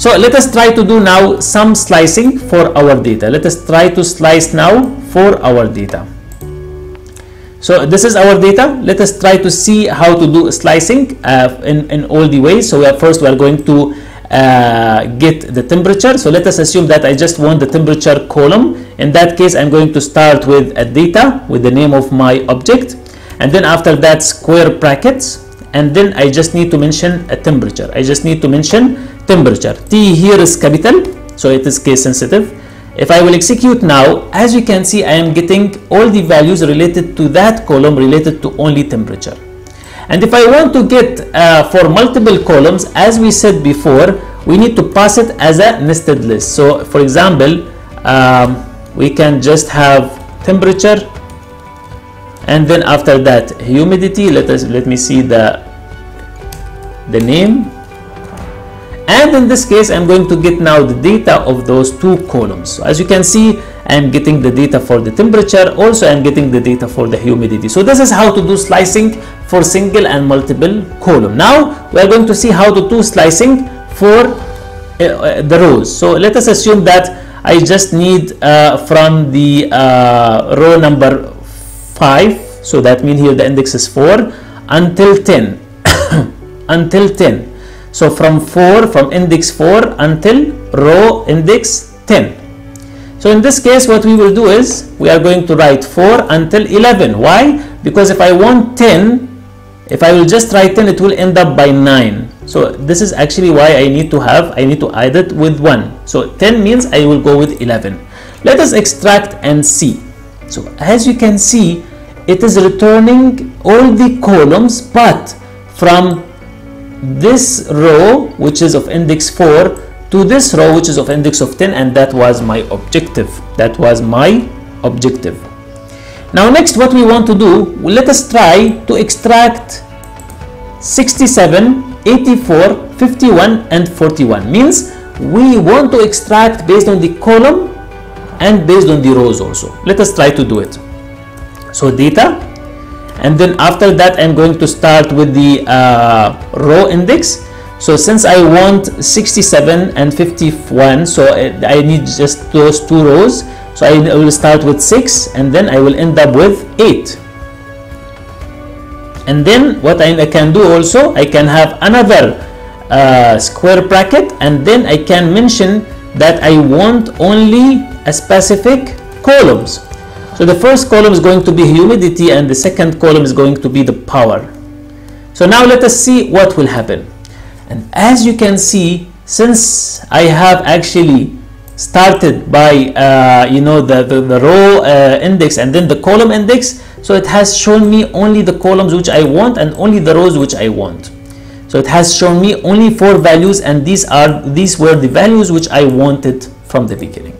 So let us try to do now some slicing for our data. Let us try to slice now for our data. So this is our data. Let us try to see how to do slicing in all the ways. So first we are going to get the temperature. So let us assume that I just want the temperature column. In that case, I'm going to start with a data with the name of my object, and then after that square brackets, and then I just need to mention a temperature. I just need to mention temperature. T here is capital, so it is case sensitive. If I will execute now, as you can see, I am getting all the values related to that column related to only temperature. And if I want to get for multiple columns, as we said before, we need to pass it as a nested list. So for example, we can just have temperature, and then after that humidity. Let me see the name, and in this case I'm going to get now the data of those two columns. So as you can see, I'm getting the data for the temperature, also I'm getting the data for the humidity. So this is how to do slicing for single and multiple column. Now we are going to see how to do slicing for the rows. So let us assume that I just need from the row number 5, so that means here the index is 4 until 10 until 10. So from index 4 until row index 10. So in this case, what we will do is we are going to write 4 until 11. Why? Because if I want 10, if I will just write 10, it will end up by 9. So this is actually why I need to add it with 1. So 10 means I will go with 11. Let us extract and see. So as you can see, it is returning all the columns, but from this row, which is of index 4, to this row, which is of index of 10, and that was my objective. That was my objective. Now next, what we want to do, let us try to extract 67, 84, 51, and 41. Means we want to extract based on the column and based on the rows also. Let us try to do it. So data, and then after that I'm going to start with the row index. So since I want 67 and 51, so I need just those two rows. So I will start with 6, and then I will end up with 8. And then what I can do also, I can have another square bracket, and then I can mention that I want only a specific columns. So the first column is going to be humidity, and the second column is going to be the power. So now let us see what will happen. And as you can see, since I have actually started by the row index and then the column index, so it has shown me only the columns which I want and only the rows which I want. So it has shown me only 4 values, and these were the values which I wanted from the beginning.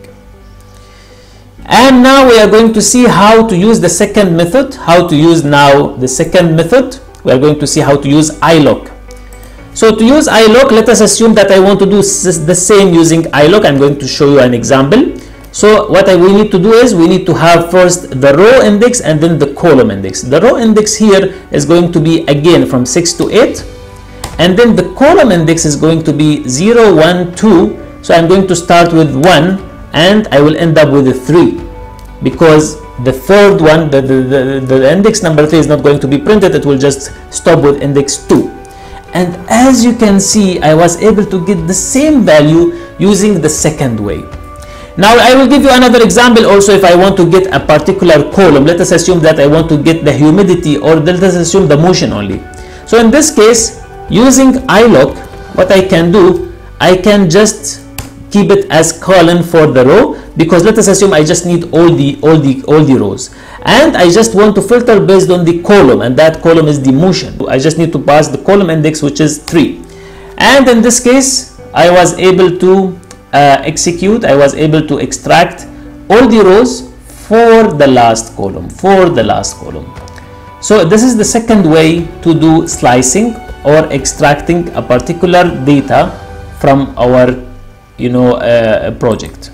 And now we are going to see how to use the second method. How to use now the second method. We are going to see how to use iLock. So to use iLock, let us assume that I want to do the same using iLock. I'm going to show you an example. So what we need to do is we need to have first the row index and then the column index. The row index here is going to be again from 6 to 8, and then the column index is going to be 0, 1, 2. So I'm going to start with 1, and I will end up with a 3, because the third one, the index number 3 is not going to be printed. It will just stop with index 2. And as you can see, I was able to get the same value using the second way. Now I will give you another example also. If I want to get a particular column, let us assume that I want to get the humidity, or let us assume the motion only. So in this case, using iLock, what I can do, I can just keep it as column for the row, because let us assume I just need all the rows, and I just want to filter based on the column, and that column is the motion. I just need to pass the column index, which is 3. And in this case, I was able to I was able to extract all the rows for the last column, So this is the second way to do slicing or extracting a particular data from our project.